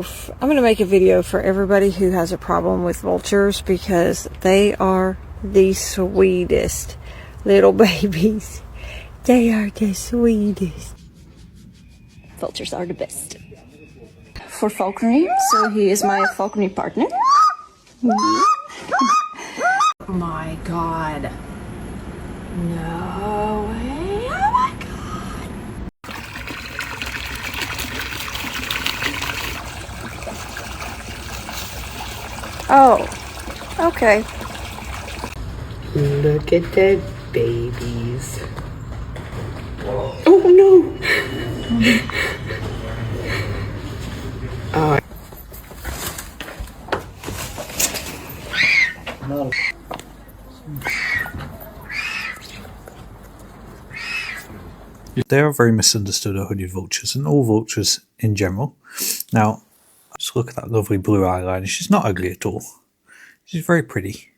I'm going to make a video for everybody who has a problem with vultures because they are the sweetest little babies. They are the sweetest. Vultures are the best. For falconry, so he is my falconry partner. Oh my god. No way. Oh my god. Oh, okay. Look at the babies. Oh no! They are very misunderstood, hooded vultures, and all vultures in general. Now, just look at that lovely blue eyeliner. She's not ugly at all. She's very pretty.